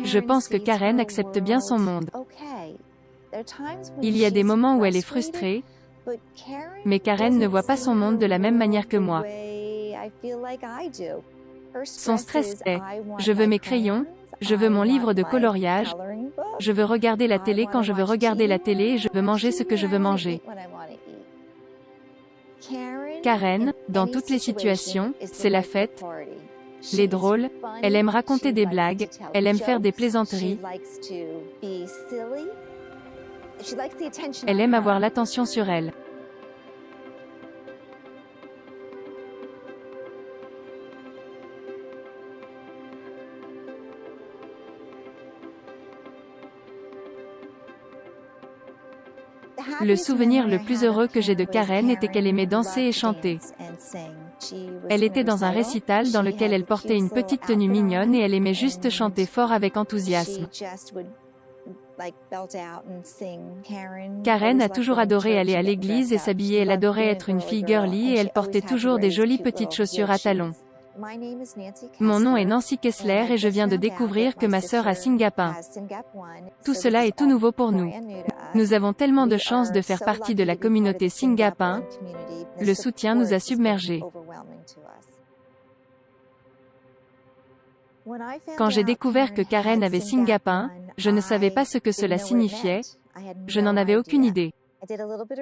Je pense que Karen accepte bien son monde. Il y a des moments où elle est frustrée, mais Karen ne voit pas son monde de la même manière que moi. Son stress est « je veux mes crayons, je veux mon livre de coloriage, je veux regarder la télé quand je veux regarder la télé et je veux manger ce que je veux manger ». Karen, dans toutes les situations, c'est la fête. Elle est drôle, elle aime raconter des blagues, elle aime faire des plaisanteries. Elle aime avoir l'attention sur elle. Le souvenir le plus heureux que j'ai de Karen était qu'elle aimait danser et chanter. Elle était dans un récital dans lequel elle portait une petite tenue mignonne et elle aimait juste chanter fort avec enthousiasme. Karen a toujours adoré aller à l'église et s'habiller. Elle adorait être une fille girly et elle portait toujours des jolies petites chaussures à talons. Mon nom est Nancy Kessler et je viens de découvrir que ma sœur a Singapin. Tout cela est tout nouveau pour nous. Nous avons tellement de chance de faire partie de la communauté Singapin. Le soutien nous a submergés. Quand j'ai découvert que Karen avait Singapin, je ne savais pas ce que cela signifiait, je n'en avais aucune idée.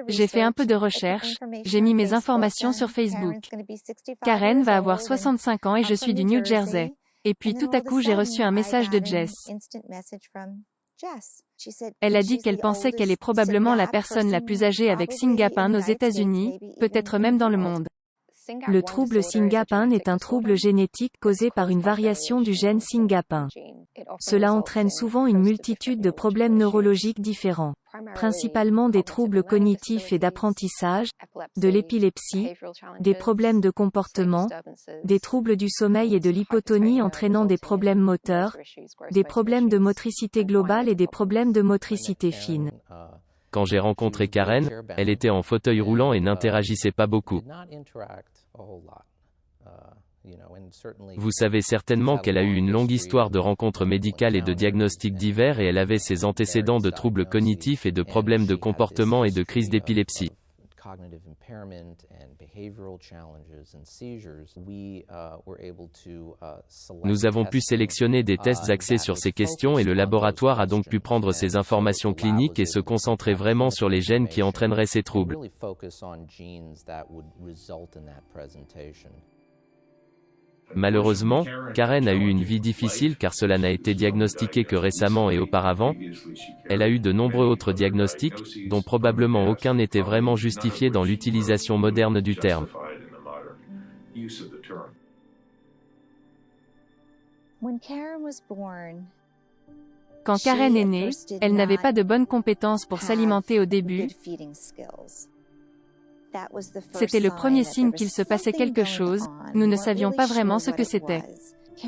J'ai fait un peu de recherche, j'ai mis mes informations sur Facebook. Karen va avoir 65 ans et je suis du New Jersey. Et puis tout à coup j'ai reçu un message de Jess. Elle a dit qu'elle pensait qu'elle est probablement la personne la plus âgée avec Singapin aux États-Unis, peut-être même dans le monde. Le trouble Singapin est un trouble génétique causé par une variation du gène Singapin. Cela entraîne souvent une multitude de problèmes neurologiques différents, principalement des troubles cognitifs et d'apprentissage, de l'épilepsie, des problèmes de comportement, des troubles du sommeil et de l'hypotonie entraînant des problèmes moteurs, des problèmes de motricité globale et des problèmes de motricité fine. Quand j'ai rencontré Karen, elle était en fauteuil roulant et n'interagissait pas beaucoup. Vous savez certainement qu'elle a eu une longue histoire de rencontres médicales et de diagnostics divers et elle avait ses antécédents de troubles cognitifs et de problèmes de comportement et de crises d'épilepsie. Nous avons pu sélectionner des tests axés sur ces questions et le laboratoire a donc pu prendre ces informations cliniques et se concentrer vraiment sur les gènes qui entraîneraient ces troubles. Malheureusement, Karen a eu une vie difficile car cela n'a été diagnostiqué que récemment et auparavant. Elle a eu de nombreux autres diagnostics, dont probablement aucun n'était vraiment justifié dans l'utilisation moderne du terme. Quand Karen est née, elle n'avait pas de bonnes compétences pour s'alimenter au début. C'était le premier signe qu'il se passait quelque chose, nous ne savions pas vraiment ce que c'était.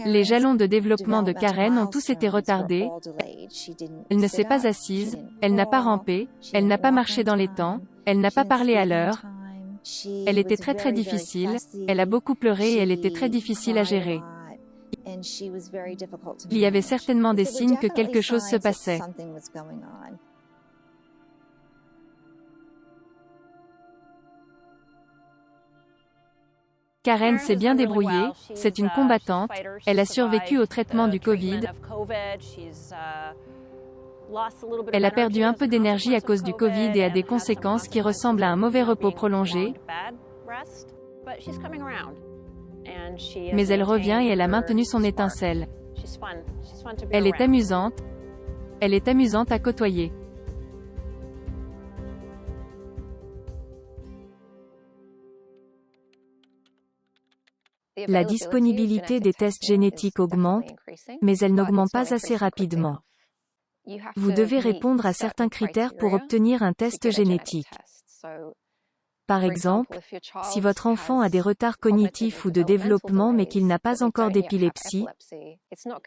Les jalons de développement de Karen ont tous été retardés. Elle ne s'est pas assise, elle n'a pas rampé, elle n'a pas marché dans les temps, elle n'a pas parlé à l'heure. Elle était très difficile, elle a beaucoup pleuré et elle était très difficile à gérer. Il y avait certainement des signes que quelque chose se passait. Karen s'est bien débrouillée, c'est une combattante, elle a survécu au traitement du Covid. Elle a perdu un peu d'énergie à cause du Covid et a des conséquences qui ressemblent à un mauvais repos prolongé. Mais elle revient et elle a maintenu son étincelle. Elle est amusante. Elle est amusante à côtoyer. La disponibilité des tests génétiques augmente, mais elle n'augmente pas assez rapidement. Vous devez répondre à certains critères pour obtenir un test génétique. Par exemple, si votre enfant a des retards cognitifs ou de développement mais qu'il n'a pas encore d'épilepsie,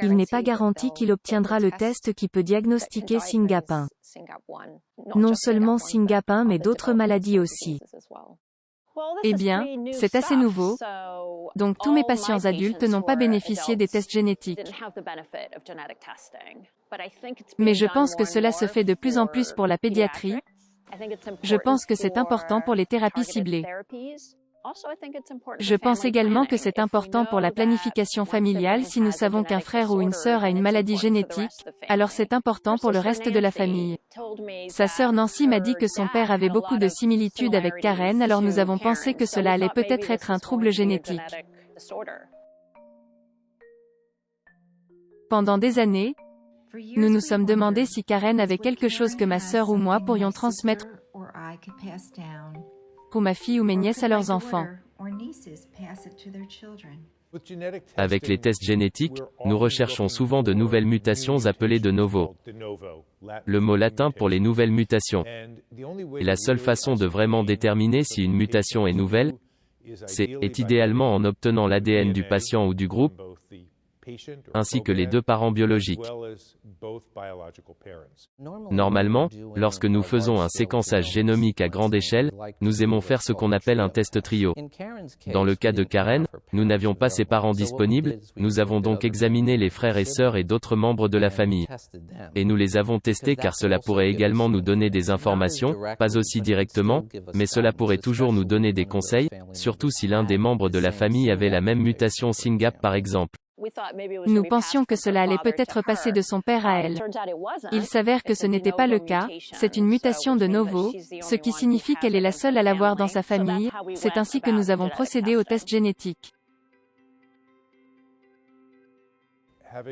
il n'est pas garanti qu'il obtiendra le test qui peut diagnostiquer Singapin. Non seulement Singapin mais d'autres maladies aussi. Eh bien, c'est assez nouveau, donc tous mes patients adultes n'ont pas bénéficié des tests génétiques. Mais je pense que cela se fait de plus en plus pour la pédiatrie. Je pense que c'est important pour les thérapies ciblées. Je pense également que c'est important pour la planification familiale. Si nous savons qu'un frère ou une sœur a une maladie génétique, alors c'est important pour le reste de la famille. Sa sœur Nancy m'a dit que son père avait beaucoup de similitudes avec Karen, alors nous avons pensé que cela allait peut-être être un trouble génétique. Pendant des années, nous nous sommes demandé si Karen avait quelque chose que ma sœur ou moi pourrions transmettre pour ma fille ou mes nièces à leurs enfants. Avec les tests génétiques, nous recherchons souvent de nouvelles mutations appelées de novo. Le mot latin pour les nouvelles mutations. Et la seule façon de vraiment déterminer si une mutation est nouvelle, est idéalement en obtenant l'ADN du patient ou du groupe, ainsi que les deux parents biologiques. Normalement, lorsque nous faisons un séquençage génomique à grande échelle, nous aimons faire ce qu'on appelle un test trio. Dans le cas de Karen, nous n'avions pas ses parents disponibles, nous avons donc examiné les frères et sœurs et d'autres membres de la famille. Et nous les avons testés car cela pourrait également nous donner des informations, pas aussi directement, mais cela pourrait toujours nous donner des conseils, surtout si l'un des membres de la famille avait la même mutation SYNGAP par exemple. Nous pensions que cela allait peut-être passer de son père à elle. Il s'avère que ce n'était pas le cas, c'est une mutation de novo, ce qui signifie qu'elle est la seule à l'avoir dans sa famille, c'est ainsi que nous avons procédé au test génétique.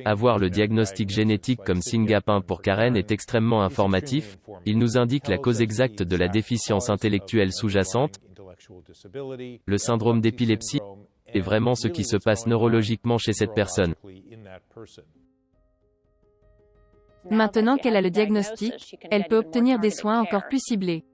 Avoir le diagnostic génétique comme SYNGAP1 pour Karen est extrêmement informatif, il nous indique la cause exacte de la déficience intellectuelle sous-jacente, le syndrome d'épilepsie, et vraiment ce qui se passe neurologiquement chez cette personne. Maintenant qu'elle a le diagnostic, elle peut obtenir des soins encore plus ciblés.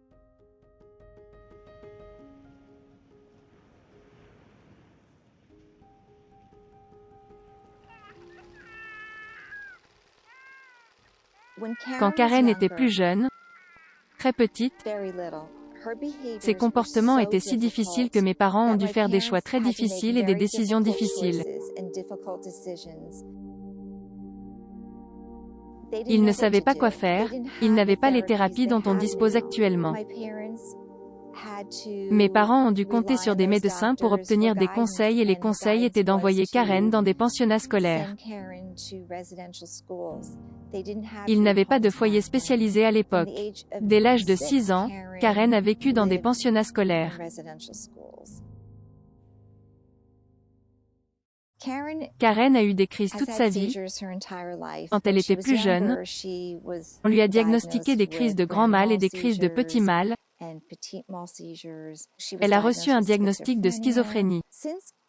Quand Karen était plus jeune, très petite, ses comportements étaient si difficiles que mes parents ont dû faire des choix très difficiles et des décisions difficiles. Ils ne savaient pas quoi faire, ils n'avaient pas les thérapies dont on dispose actuellement. Mes parents ont dû compter sur des médecins pour obtenir des conseils et les conseils étaient d'envoyer Karen dans des pensionnats scolaires. Ils n'avaient pas de foyer spécialisé à l'époque. Dès l'âge de 6 ans, Karen a vécu dans des pensionnats scolaires. Karen a eu des crises toute sa vie. Quand elle était plus jeune, on lui a diagnostiqué des crises de grand mal et des crises de petit mal. Elle a reçu un diagnostic de schizophrénie.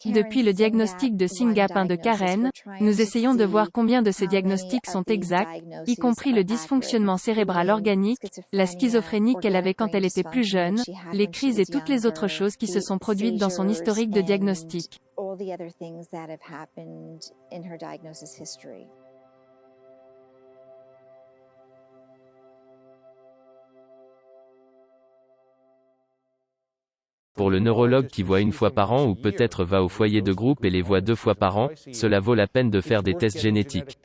Depuis le diagnostic de SYNGAP1 de Karen, nous essayons de voir combien de ces diagnostics sont exacts, y compris le dysfonctionnement cérébral organique, la schizophrénie qu'elle avait quand elle était plus jeune, les crises et toutes les autres choses qui se sont produites dans son historique de diagnostic. Pour le neurologue qui voit une fois par an ou peut-être va au foyer de groupe et les voit 2 fois par an, cela vaut la peine de faire des tests génétiques.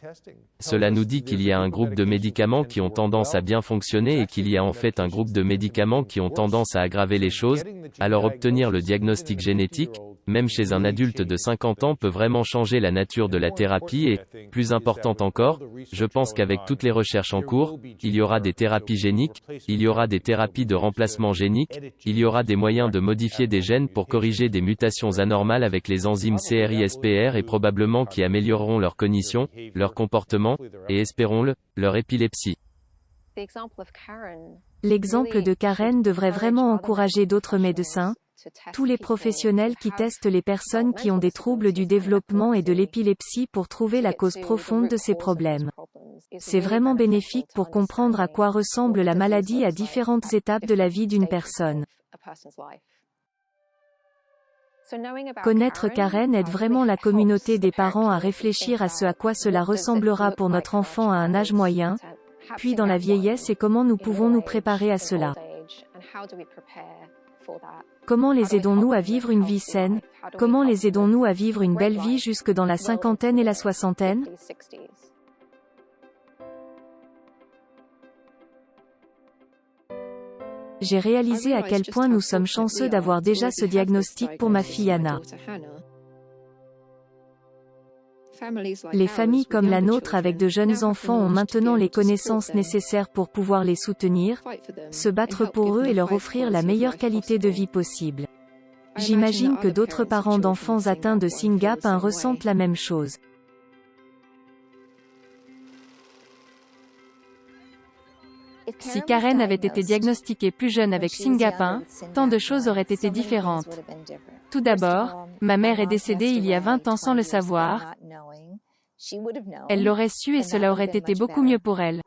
Cela nous dit qu'il y a un groupe de médicaments qui ont tendance à bien fonctionner et qu'il y a en fait un groupe de médicaments qui ont tendance à aggraver les choses, alors obtenir le diagnostic génétique, même chez un adulte de 50 ans peut vraiment changer la nature de la thérapie et, plus important encore, je pense qu'avec toutes les recherches en cours, il y aura des thérapies géniques, il y aura des thérapies de remplacement génique, il y aura des moyens de modifier des gènes pour corriger des mutations anormales avec les enzymes CRISPR et probablement qui amélioreront leur cognition, leur comportement, et espérons-le, leur épilepsie. L'exemple de Karen devrait vraiment encourager d'autres médecins, tous les professionnels qui testent les personnes qui ont des troubles du développement et de l'épilepsie pour trouver la cause profonde de ces problèmes. C'est vraiment bénéfique pour comprendre à quoi ressemble la maladie à différentes étapes de la vie d'une personne. Connaître Karen aide vraiment la communauté des parents à réfléchir à ce à quoi cela ressemblera pour notre enfant à un âge moyen, puis dans la vieillesse et comment nous pouvons nous préparer à cela. Comment les aidons-nous à vivre une vie saine? Comment les aidons-nous à vivre une belle vie jusque dans la cinquantaine et la soixantaine? J'ai réalisé à quel point nous sommes chanceux d'avoir déjà ce diagnostic pour ma fille Anna. Les familles comme la nôtre avec de jeunes enfants ont maintenant les connaissances nécessaires pour pouvoir les soutenir, se battre pour eux et leur offrir la meilleure qualité de vie possible. J'imagine que d'autres parents d'enfants atteints de SYNGAP1 ressentent la même chose. Si Karen avait été diagnostiquée plus jeune avec SYNGAP1, tant de choses auraient été différentes. Tout d'abord, ma mère est décédée il y a 20 ans sans le savoir. Elle l'aurait su et cela aurait été beaucoup mieux pour elle.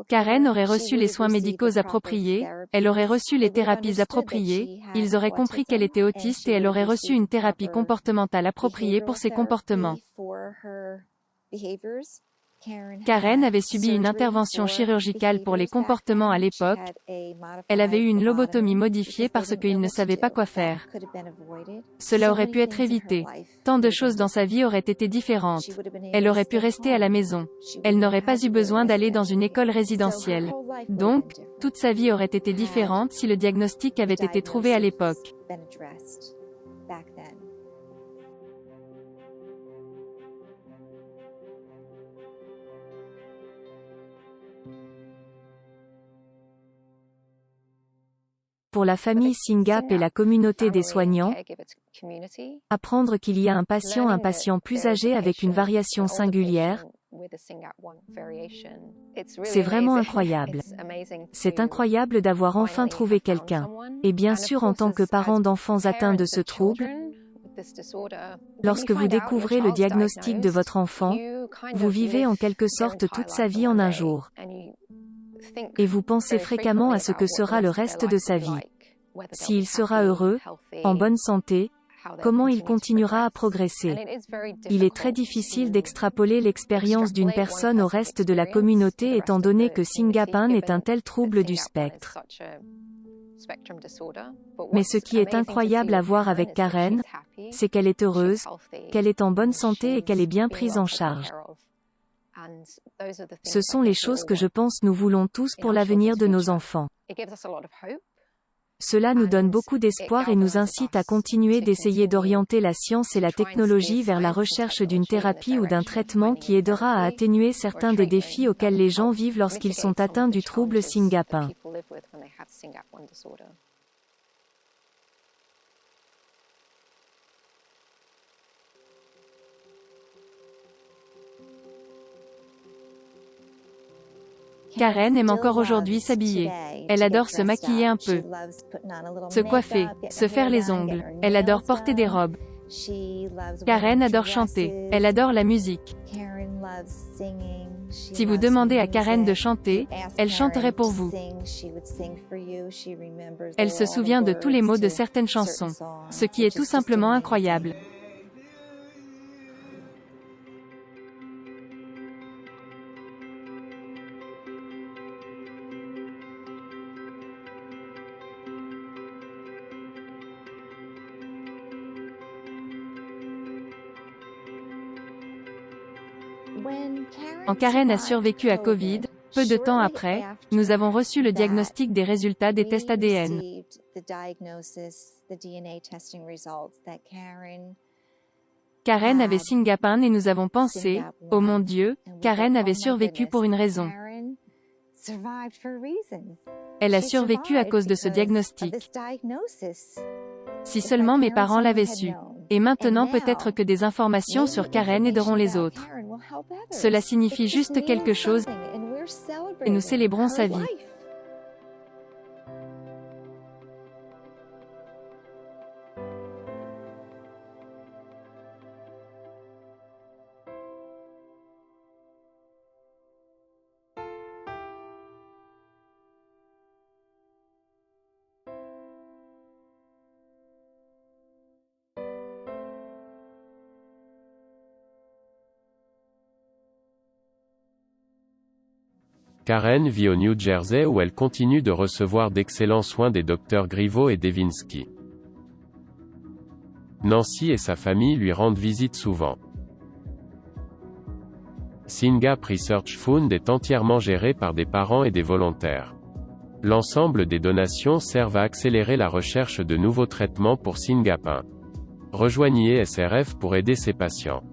Karen aurait reçu les soins médicaux appropriés, elle aurait reçu les thérapies appropriées, ils auraient compris qu'elle était autiste et elle aurait reçu une thérapie comportementale appropriée pour ses comportements. Karen avait subi une intervention chirurgicale pour les comportements à l'époque. Elle avait eu une lobotomie modifiée parce qu'il ne savait pas quoi faire. Cela aurait pu être évité. Tant de choses dans sa vie auraient été différentes. Elle aurait pu rester à la maison. Elle n'aurait pas eu besoin d'aller dans une école résidentielle. Donc, toute sa vie aurait été différente si le diagnostic avait été trouvé à l'époque. Pour la famille SYNGAP et la communauté des soignants, apprendre qu'il y a un patient plus âgé avec une variation singulière, c'est vraiment incroyable. C'est incroyable d'avoir enfin trouvé quelqu'un. Et bien sûr en tant que parent d'enfants atteints de ce trouble, lorsque vous découvrez le diagnostic de votre enfant, vous vivez en quelque sorte toute sa vie en un jour. Et vous pensez fréquemment à ce que sera le reste de sa vie. S'il sera heureux, en bonne santé, comment il continuera à progresser. Il est très difficile d'extrapoler l'expérience d'une personne au reste de la communauté étant donné que SYNGAP1 est un tel trouble du spectre. Mais ce qui est incroyable à voir avec Karen, c'est qu'elle est heureuse, qu'elle est en bonne santé et qu'elle est bien prise en charge. Ce sont les choses que je pense nous voulons tous pour l'avenir de nos enfants. Cela nous donne beaucoup d'espoir et nous incite à continuer d'essayer d'orienter la science et la technologie vers la recherche d'une thérapie ou d'un traitement qui aidera à atténuer certains des défis auxquels les gens vivent lorsqu'ils sont atteints du trouble SYNGAP1. Karen aime encore aujourd'hui s'habiller. Elle adore se maquiller un peu, se coiffer, se faire les ongles. Elle adore porter des robes. Karen adore chanter. Elle adore la musique. Si vous demandez à Karen de chanter, elle chanterait pour vous. Elle se souvient de tous les mots de certaines chansons, ce qui est tout simplement incroyable. Quand Karen a survécu à Covid, peu de temps après, nous avons reçu le diagnostic des résultats des tests ADN. Karen avait SYNGAP1 et nous avons pensé, oh mon Dieu, Karen avait survécu pour une raison. Elle a survécu à cause de ce diagnostic. Si seulement mes parents l'avaient su. Et maintenant peut-être que des informations sur Karen aideront les autres. Cela signifie juste quelque chose, et nous célébrons sa vie. Karen vit au New Jersey où elle continue de recevoir d'excellents soins des docteurs Griveau et Devinsky. Nancy et sa famille lui rendent visite souvent. SynGAP Research Fund est entièrement géré par des parents et des volontaires. L'ensemble des donations servent à accélérer la recherche de nouveaux traitements pour SynGAP1. Rejoignez SRF pour aider ces patients.